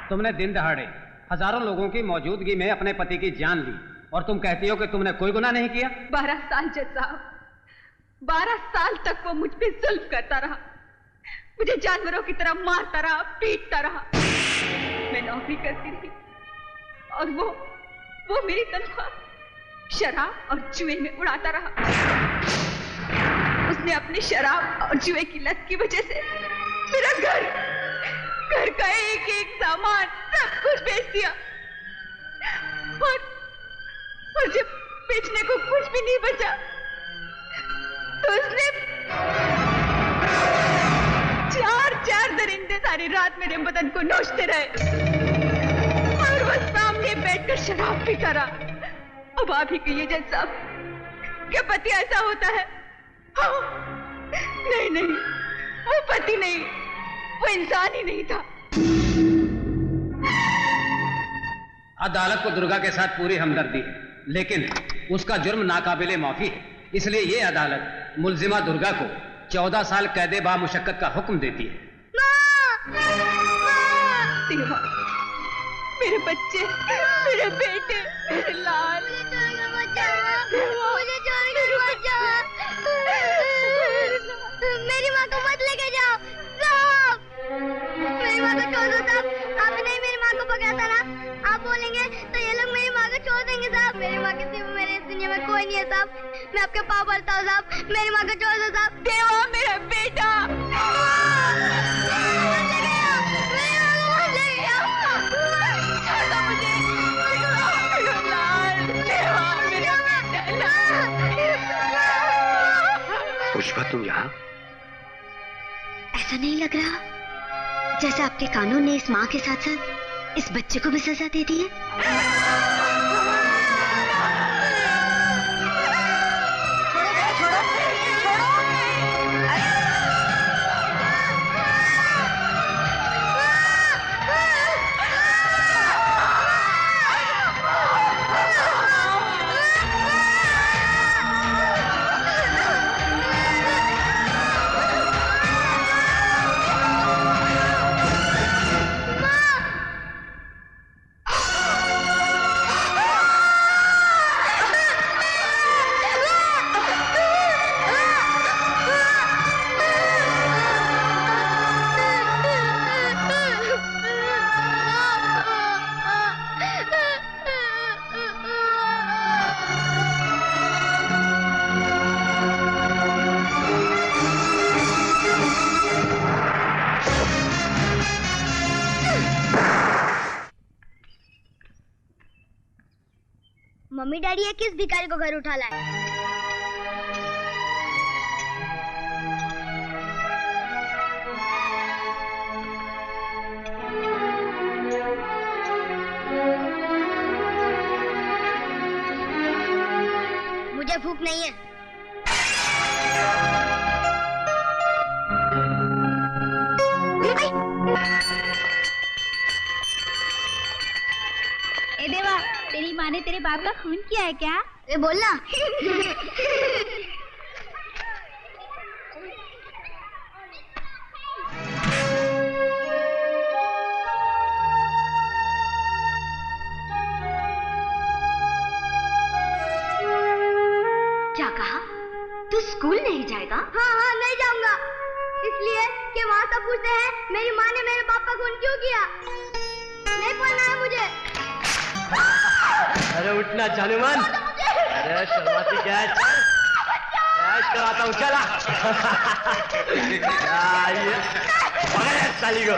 तुमने दिन दहाड़े हजारों लोगों की मौजूदगी में अपने पति की जान ली और तुम कहती हो कि तुमने कोई गुनाह नहीं किया। 12 साल जज साहब, 12 साल तक वो मुझ पे जुल्म करता रहा, मुझे जानवरों की तरह मारता रहा, पीटता रहा। मैं नौकरी करती रही और वो मेरी तनख्वाह शराब और जुए में उड़ाता रहा। उसने अपनी शराब और जुए की लत की वजह से मेरा घर का एक एक सामान सब कुछ बेच दिया और जब बेचने को कुछ भी नहीं बचा तो उसने 4 दरिंदे सारी रात मेरे बदन को नोचते रहे और वो सामने बैठकर शराब पीता रहा। अब आप ही कहिए जज साहब, क्या पति ऐसा होता है? हाँ, नहीं, वो पति नहीं, वो इंसान ही नहीं था। अदालत को दुर्गा के साथ पूरी हमदर्दी है, लेकिन उसका जुर्म नाकाबिले माफी है। इसलिए ये अदालत मुल्जिमा दुर्गा को 14 साल कैदे बा मुशक्कत का हुक्म देती है। देवा, मेरे बच्चे, मेरे बेटे, मेरे लाल, मुझे छोड़कर मत जाओ। मेरी माँ को मत लेके जाओ साहब। मेरी माँ को छोड़ दो साहब। आपने नहीं मेरी माँ को पकड़ा था ना, आप बोलेंगे तो ये लोग मेरी माँ को छोड़ देंगे साहब। मेरी माँ के सिवा मेरे इस दुनिया में कोई नहीं है साहब। मैं आपके पाँव पड़ता हूँ साहब, मेरी माँ को छोड़ दो साहब। देवा मेरा बेटा, पुष्पा, तुम यहाँ? ऐसा नहीं लग रहा जैसे आपके कानून ने इस माँ के साथ साथ इस बच्चे को भी सजा दे दी है? मम्मी डैडी ये किस भिखारी को घर उठा लाए? मुझे भूख नहीं है। ए देवा, तेरी माँ ने तेरे बाप का खून किया है क्या? ए बोलना। क्या कहा? तू स्कूल नहीं जाएगा? हाँ, नहीं जाऊंगा। इसलिए कि वहाँ सब पूछते हैं मेरी माँ ने मेरे बाप का खून क्यों किया। नहीं पढ़ना है मुझे। अरे उठना जानुमान। अरे शर्माती क्या है? ऐश कराता हूँ, चला। पकड़ साली को।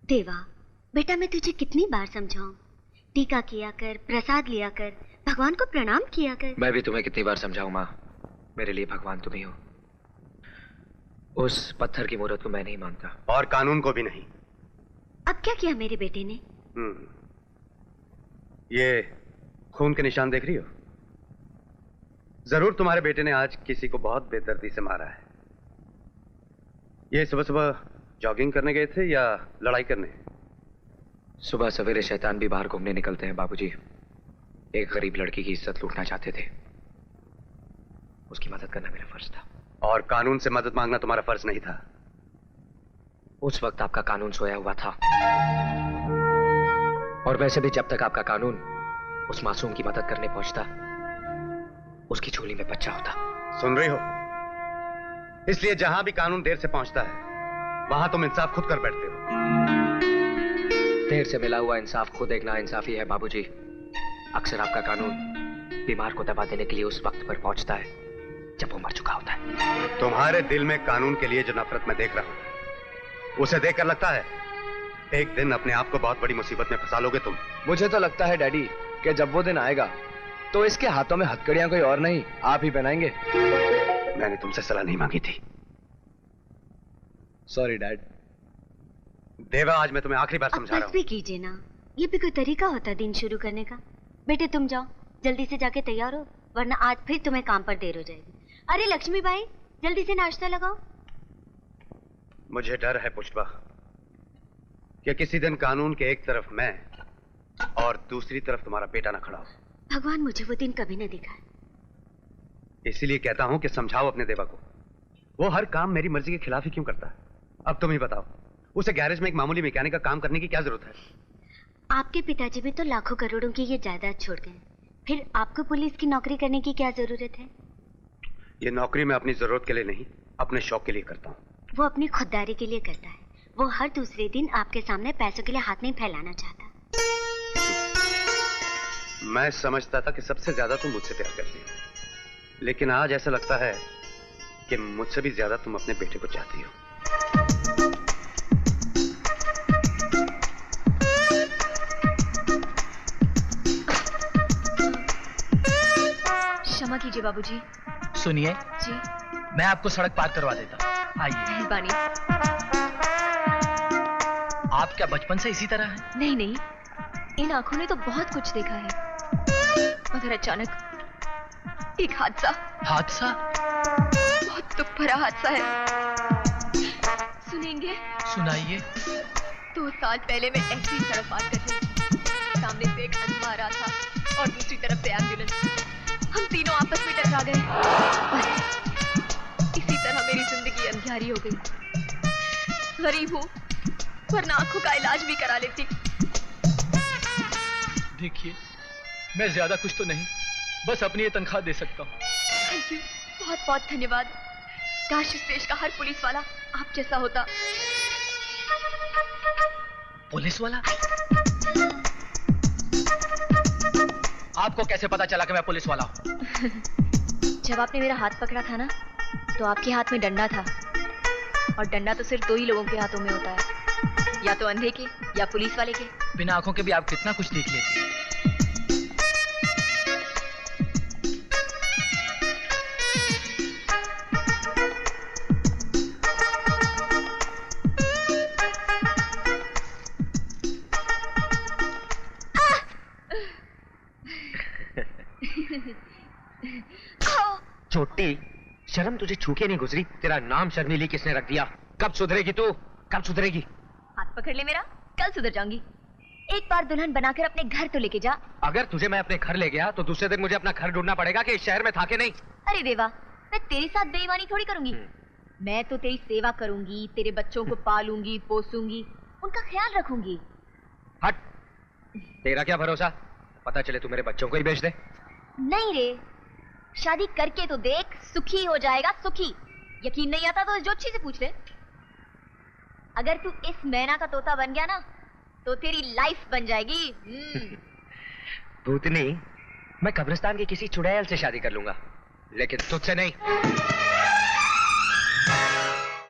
देवा, बेटा मैं तुझे कितनी बार समझाऊं? टीका किया कर, प्रसाद लिया कर, भगवान को प्रणाम किया कर। मैं भी तुम्हें कितनी बार समझाऊं माँ, मेरे लिए भगवान तुम ही हो। उस पत्थर की मूर्त को मैं नहीं मानता, और कानून को भी नहीं। अब क्या किया मेरे बेटे ने? ये खून के निशान देख रही हो? जरूर तुम्हारे बेटे ने आज किसी को बहुत बेदर्दी से मारा है। ये सुबह सुबह जॉगिंग करने गए थे या लड़ाई करने? सुबह सवेरे शैतान भी बाहर घूमने निकलते हैं बाबूजी। एक गरीब लड़की की इज्जत लूटना चाहते थे, उसकी मदद करना मेरा फर्ज था। और कानून से मदद मांगना तुम्हारा फर्ज नहीं था? उस वक्त आपका कानून सोया हुआ था, और वैसे भी जब तक आपका कानून उस मासूम की मदद करने पहुंचता, उसकी झोली में बच्चा होता। सुन रही हो? इसलिए जहां भी कानून देर से पहुंचता है वहां तुम इंसाफ खुद कर बैठते हो। देर से मिला हुआ इंसाफ खुद एक नाइंसाफी है बाबूजी। अक्सर आपका कानून बीमार को दवा देने के लिए उस वक्त पर पहुंचता है जब वो मर चुका होता है। तुम्हारे दिल में कानून के लिए जो नफरत मैं देख रहा हूं, उसे देखकर लगता है एक दिन अपने आप को बहुत बड़ी मुसीबत में फंसा लोगे तुम। मुझे तो लगता है डैडी कि जब वो दिन आएगा तो इसके हाथों में हथकड़ियां कोई और नहीं, आप ही पहनाएंगे। मैंने तुमसे सलाह नहीं मांगी थी। Sorry dad. देवा, आज मैं तुम्हें आखिरी बार समझा रहा हूं। बस भी कीजिए ना, ये भी कोई तरीका होता दिन शुरू करने का। बेटे तुम जाओ, जल्दी से जाके तैयार हो, वरना आज फिर तुम्हें काम पर देर हो जाएगी। अरे लक्ष्मी बाई, जल्दी से नाश्ता लगाओ। मुझे डर है पुष्पा कि किसी दिन कानून के एक तरफ मैं और दूसरी तरफ तुम्हारा बेटा ना खड़ा हो। भगवान मुझे वो दिन कभी न दिखाए। इसीलिए कहता हूं कि समझाओ अपने देवा को। वो हर काम मेरी मर्जी के खिलाफ ही क्यों करता है? अब तुम ही बताओ, उसे गैरेज में एक मामूली मैकेनिक का काम करने की क्या जरूरत है? आपके पिताजी भी तो लाखों करोड़ों की ये जायदाद छोड़ गए, फिर आपको पुलिस की नौकरी करने की क्या जरूरत है? ये नौकरी मैं अपनी जरूरत के लिए नहीं, अपने शौक के लिए करता हूँ। वो अपनी खुददारी के लिए करता है। वो हर दूसरे दिन आपके सामने पैसों के लिए हाथ नहीं फैलाना चाहता। मैं समझता था कि सबसे ज्यादा तुम मुझसे प्यार करती हो, लेकिन आज ऐसा लगता है कि मुझसे भी ज्यादा तुम अपने बेटे को चाहती हो। क्षमा कीजिए बाबूजी। सुनिए जी। मैं आपको सड़क पार करवा देता हूँ, आइए। मेहरबानी। आप क्या बचपन से इसी तरह हैं? नहीं नहीं, इन आंखों ने तो बहुत कुछ देखा है, मगर अचानक एक हादसा। हादसा? बहुत दुख भरा हादसा है। सुनेंगे? सुनाइए। 2 साल पहले मैं ऐसी ही सड़क पार कर रही थी। सामने से एक अंधा आ रहा था और दूसरी तरफ से एम्बुलेंस। हम तीनों आपस में टकरा गए। बस इसी तरह मेरी जिंदगी अंधियारी हो गई। गरीब हूँ, वरना आंखों का इलाज भी करा लेती। देखिए, मैं ज्यादा कुछ तो नहीं, बस अपनी ये तनख्वाह दे सकता हूँ। थैंक यू, बहुत बहुत धन्यवाद। काश इस देश का हर पुलिस वाला आप जैसा होता। पुलिस वाला? आपको कैसे पता चला कि मैं पुलिस वाला हूँ? जब आपने मेरा हाथ पकड़ा था ना, तो आपके हाथ में डंडा था, और डंडा तो सिर्फ 2 ही लोगों के हाथों में होता है, या तो अंधे के या पुलिस वाले के। बिना आंखों के भी आप कितना कुछ देख लेते हैं। छोटी शर्म तुझे छू के नहीं गुजरी? तेरा नाम शर्मीली किसने रख दिया? कब सुधरेगी तू? कब सुधरेगी? हाथ पकड़ ले मेरा, कल सुधर जाऊंगी। एक बार दुल्हन बनाकर अपने घर तो लेके जा। अगर तुझे मैं अपने घर ले गया तो दूसरे दिन मुझे अपना घर ढूंढना पड़ेगा कि इस शहर में था कि नहीं? अरे देवा, मैं तेरे साथ बेईमानी थोड़ी करूंगी। मैं तो तेरी सेवा करूंगी, तेरे बच्चों को पालूंगी, पोसूंगी, उनका ख्याल रखूंगी। हट, तेरा क्या भरोसा, पता चले तू मेरे बच्चों को ही बेच दे। नहीं रे, शादी करके तो देख, सुखी हो जाएगा, सुखी। यकीन नहीं आता तो इस जोच्छी से पूछ ले। अगर तू इस मैना का तोता बन गया ना तो तेरी लाइफ बन जाएगी। भूतनी, मैं कब्रिस्तान के किसी चुड़ैल से शादी कर लूंगा, लेकिन तुझसे नहीं।